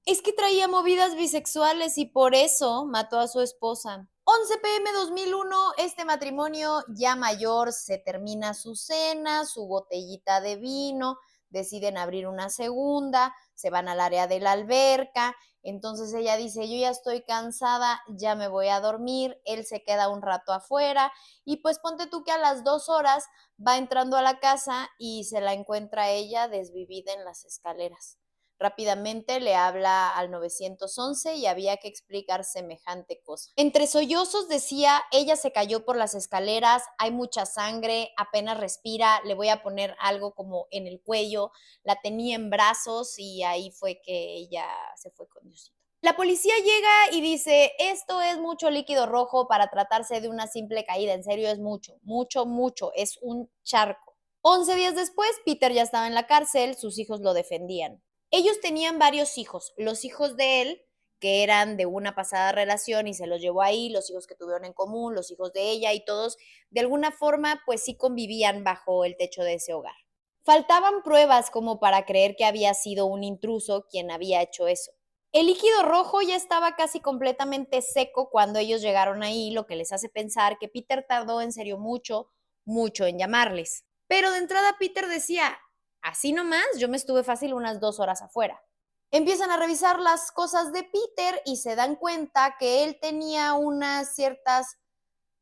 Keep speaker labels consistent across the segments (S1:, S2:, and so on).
S1: Es que traía movidas bisexuales y por eso mató a su esposa. 11 p.m. 2001, este matrimonio ya mayor se termina su cena, su botellita de vino, deciden abrir una segunda, se van al área de la alberca, entonces ella dice, yo ya estoy cansada, ya me voy a dormir, él se queda un rato afuera y pues ponte tú que a las 2 horas va entrando a la casa y se la encuentra ella desvivida en las escaleras. Rápidamente le habla al 911 y había que explicar semejante cosa. Entre sollozos decía, ella se cayó por las escaleras, hay mucha sangre, apenas respira, le voy a poner algo como en el cuello, la tenía en brazos y ahí fue que ella se fue con Diosito. La policía llega y dice, esto es mucho líquido rojo para tratarse de una simple caída, en serio es mucho, mucho, mucho, es un charco. 11 días después, Peter ya estaba en la cárcel, sus hijos lo defendían. Ellos tenían varios hijos, los hijos de él, que eran de una pasada relación y se los llevó ahí, los hijos que tuvieron en común, los hijos de ella y todos, de alguna forma, pues sí convivían bajo el techo de ese hogar. Faltaban pruebas como para creer que había sido un intruso quien había hecho eso. El líquido rojo ya estaba casi completamente seco cuando ellos llegaron ahí, lo que les hace pensar que Peter tardó en serio mucho, mucho en llamarles. Pero de entrada Peter decía, así nomás, yo me estuve fácil unas 2 horas afuera. Empiezan a revisar las cosas de Peter y se dan cuenta que él tenía unas ciertas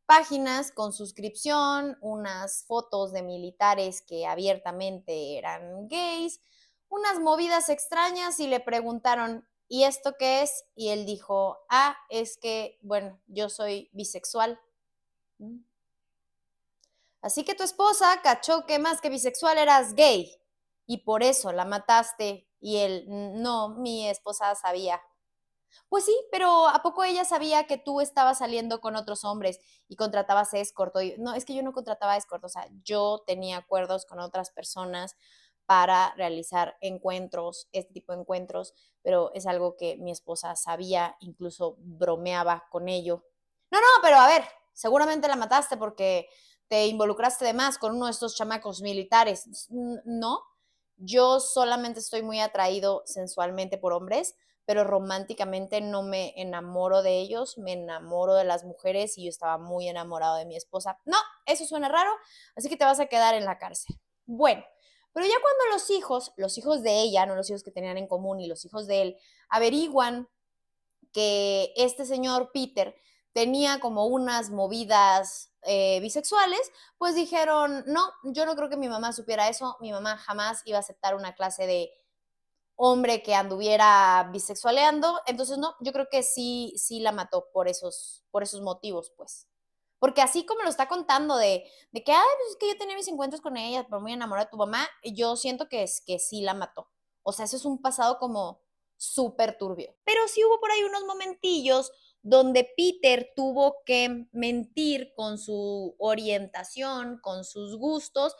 S1: páginas con suscripción, unas fotos de militares que abiertamente eran gays, unas movidas extrañas y le preguntaron, ¿y esto qué es? Y él dijo, es que, bueno, yo soy bisexual. Así que tu esposa cachó que más que bisexual eras gay y por eso la mataste. Y él, no, mi esposa sabía. Pues sí, pero ¿a poco ella sabía que tú estabas saliendo con otros hombres y contratabas escort? No, es que yo no contrataba escort, o sea, yo tenía acuerdos con otras personas para realizar encuentros, este tipo de encuentros, pero es algo que mi esposa sabía, incluso bromeaba con ello. No, no, pero a ver, seguramente la mataste porque te involucraste de más con uno de estos chamacos militares. No, yo solamente estoy muy atraído sensualmente por hombres, pero románticamente no me enamoro de ellos, me enamoro de las mujeres y yo estaba muy enamorado de mi esposa. No, eso suena raro, así que te vas a quedar en la cárcel. Bueno, pero ya cuando los hijos de ella, no los hijos que tenían en común y los hijos de él, averiguan que este señor Peter tenía como unas movidas bisexuales, pues dijeron, no, yo no creo que mi mamá supiera eso, mi mamá jamás iba a aceptar una clase de hombre que anduviera bisexualeando, entonces no, yo creo que sí, sí la mató por esos motivos, pues. Porque así como lo está contando de que, pues es que yo tenía mis encuentros con ella, pero muy enamorada de tu mamá, yo siento que es que sí la mató. O sea, eso es un pasado como súper turbio. Pero sí hubo por ahí unos momentillos donde Peter tuvo que mentir con su orientación, con sus gustos,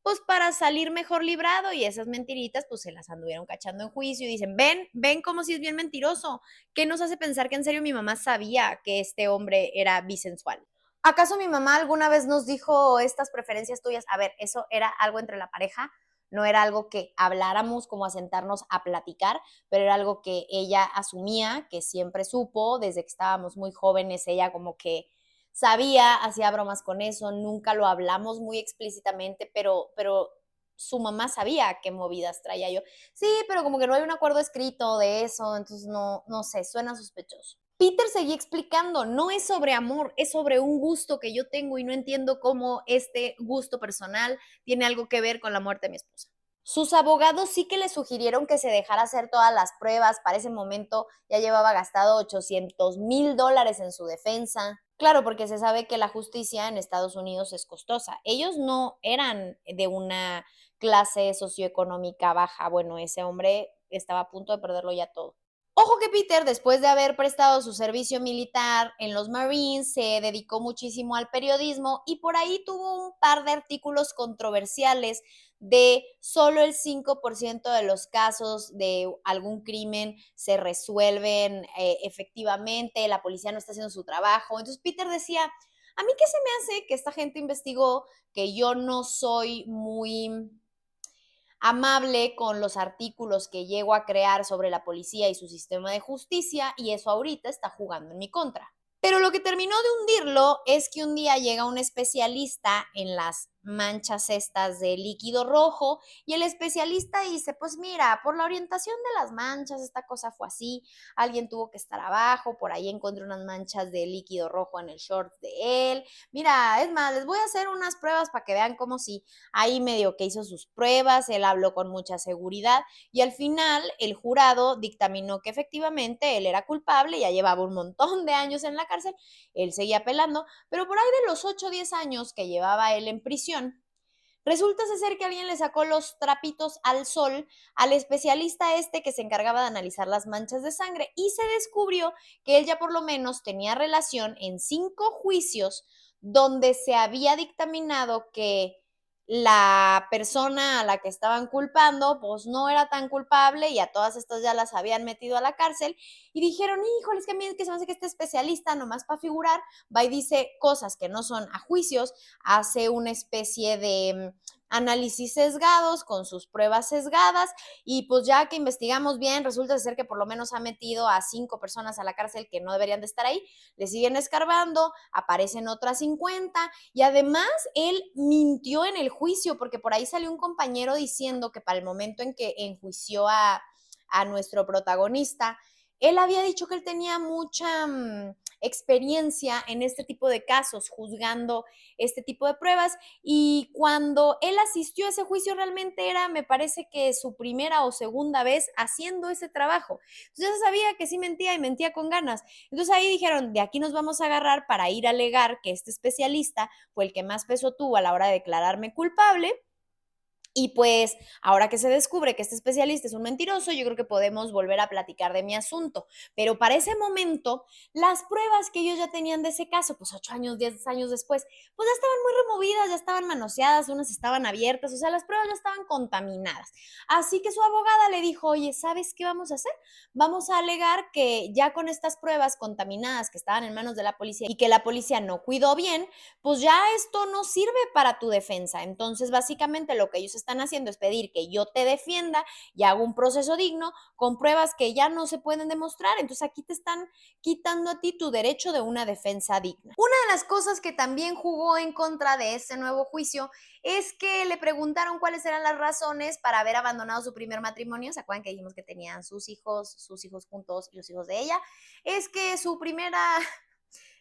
S1: pues para salir mejor librado y esas mentiritas pues se las anduvieron cachando en juicio y dicen, ven como si es bien mentiroso, ¿qué nos hace pensar que en serio mi mamá sabía que este hombre era bisensual? ¿Acaso mi mamá alguna vez nos dijo estas preferencias tuyas? A ver, eso era algo entre la pareja, no era algo que habláramos como a sentarnos a platicar, pero era algo que ella asumía, que siempre supo, desde que estábamos muy jóvenes, ella como que sabía, hacía bromas con eso, nunca lo hablamos muy explícitamente, pero su mamá sabía qué movidas traía yo. Sí, pero como que no hay un acuerdo escrito de eso, entonces no, no sé, suena sospechoso. Peter seguía explicando, no es sobre amor, es sobre un gusto que yo tengo y no entiendo cómo este gusto personal tiene algo que ver con la muerte de mi esposa. Sus abogados sí que le sugirieron que se dejara hacer todas las pruebas. Para ese momento ya llevaba gastado $800,000 en su defensa. Claro, porque se sabe que la justicia en Estados Unidos es costosa. Ellos no eran de una clase socioeconómica baja. Bueno, ese hombre estaba a punto de perderlo ya todo. Ojo que Peter, después de haber prestado su servicio militar en los Marines, se dedicó muchísimo al periodismo y por ahí tuvo un par de artículos controversiales de solo el 5% de los casos de algún crimen se resuelven efectivamente, la policía no está haciendo su trabajo. Entonces Peter decía, a mí qué se me hace que esta gente investigó, que yo no soy muy amable con los artículos que llego a crear sobre la policía y su sistema de justicia, y eso ahorita está jugando en mi contra. Pero lo que terminó de hundirlo es que un día llega un especialista en las manchas estas de líquido rojo y el especialista dice, pues mira, por la orientación de las manchas, esta cosa fue así, alguien tuvo que estar abajo, por ahí encontré unas manchas de líquido rojo en el short de él. Mira, es más, les voy a hacer unas pruebas para que vean cómo si ahí medio que hizo sus pruebas, él habló con mucha seguridad y al final el jurado dictaminó que efectivamente él era culpable, ya llevaba un montón de años en la cárcel, él seguía apelando, pero por ahí de los 8 o 10 años que llevaba él en prisión, resulta ser que alguien le sacó los trapitos al sol al especialista este que se encargaba de analizar las manchas de sangre y se descubrió que él ya por lo menos tenía relación en 5 juicios donde se había dictaminado que la persona a la que estaban culpando, pues no era tan culpable y a todas estas ya las habían metido a la cárcel y dijeron, híjole, es que a mí es que se me hace que este especialista, nomás para figurar, va y dice cosas que no son a juicios, hace una especie de análisis sesgados con sus pruebas sesgadas y pues ya que investigamos bien, resulta ser que por lo menos ha metido a 5 personas a la cárcel que no deberían de estar ahí, le siguen escarbando, aparecen otras 50 y además él mintió en el juicio porque por ahí salió un compañero diciendo que para el momento en que enjuició a nuestro protagonista, él había dicho que él tenía mucha experiencia en este tipo de casos, juzgando este tipo de pruebas y cuando él asistió a ese juicio realmente era, me parece que su primera o segunda vez haciendo ese trabajo. Entonces ya sabía que sí mentía y mentía con ganas. Entonces ahí dijeron, de aquí nos vamos a agarrar para ir a alegar que este especialista fue el que más peso tuvo a la hora de declararme culpable. Y pues ahora que se descubre que este especialista es un mentiroso, yo creo que podemos volver a platicar de mi asunto. Pero para ese momento, las pruebas que ellos ya tenían de ese caso, pues 8 años, 10 años después, pues ya estaban muy removidas, ya estaban manoseadas, unas estaban abiertas, o sea, las pruebas ya estaban contaminadas. Así que su abogada le dijo, oye, ¿sabes qué vamos a hacer? Vamos a alegar que ya con estas pruebas contaminadas que estaban en manos de la policía y que la policía no cuidó bien, pues ya esto no sirve para tu defensa. Entonces, básicamente lo que ellos están haciendo es pedir que yo te defienda y hago un proceso digno con pruebas que ya no se pueden demostrar. Entonces, aquí te están quitando a ti tu derecho de una defensa digna. Una de las cosas que también jugó en contra de este nuevo juicio es que le preguntaron cuáles eran las razones para haber abandonado su primer matrimonio. ¿Se acuerdan que dijimos que tenían sus hijos juntos y los hijos de ella? Es que su primera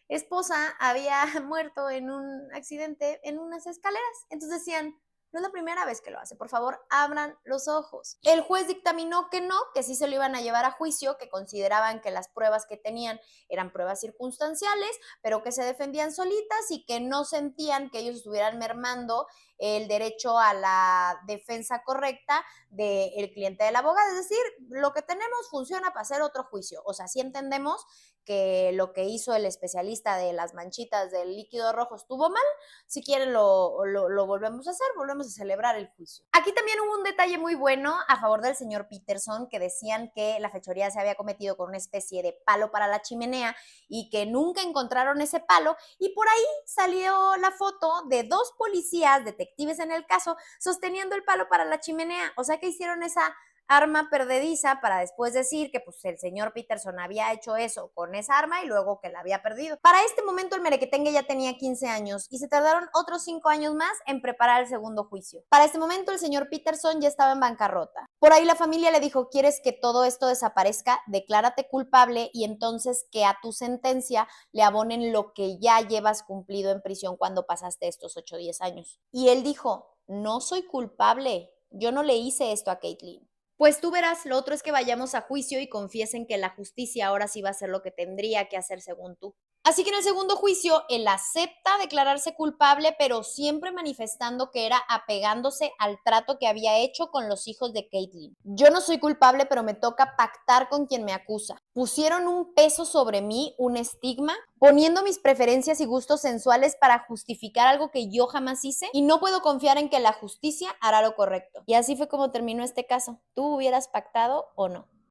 S1: esposa había muerto en un accidente en unas escaleras. Entonces decían, no es la primera vez que lo hace, por favor, abran los ojos. El juez dictaminó que no, que sí se lo iban a llevar a juicio, que consideraban que las pruebas que tenían eran pruebas circunstanciales, pero que se defendían solitas y que no sentían que ellos estuvieran mermando el derecho a la defensa correcta del cliente del abogado. Es decir, lo que tenemos funciona para hacer otro juicio. O sea, sí entendemos que lo que hizo el especialista de las manchitas del líquido rojo estuvo mal, si quieren lo volvemos a hacer, volvemos a celebrar el juicio. Aquí también hubo un detalle muy bueno a favor del señor Peterson, que decían que la fechoría se había cometido con una especie de palo para la chimenea y que nunca encontraron ese palo, y por ahí salió la foto de 2 policías, detectives en el caso, sosteniendo el palo para la chimenea, o sea que hicieron esa arma perdediza para después decir que pues el señor Peterson había hecho eso con esa arma y luego que la había perdido. Para este momento el merequetengue ya tenía 15 años y se tardaron otros 5 años más en preparar el segundo juicio. Para este momento el señor Peterson ya estaba en bancarrota. Por ahí la familia le dijo, ¿quieres que todo esto desaparezca? Declárate culpable y entonces que a tu sentencia le abonen lo que ya llevas cumplido en prisión cuando pasaste estos 8 o 10 años. Y él dijo, no soy culpable, yo no le hice esto a Caitlyn. Pues tú verás, lo otro es que vayamos a juicio y confiesen que la justicia ahora sí va a hacer lo que tendría que hacer según tú. Así que en el segundo juicio, él acepta declararse culpable, pero siempre manifestando que era apegándose al trato que había hecho con los hijos de Caitlyn. Yo no soy culpable, pero me toca pactar con quien me acusa. Pusieron un peso sobre mí, un estigma, poniendo mis preferencias y gustos sensuales para justificar algo que yo jamás hice y no puedo confiar en que la justicia hará lo correcto. Y así fue como terminó este caso. ¿Tú hubieras pactado o no?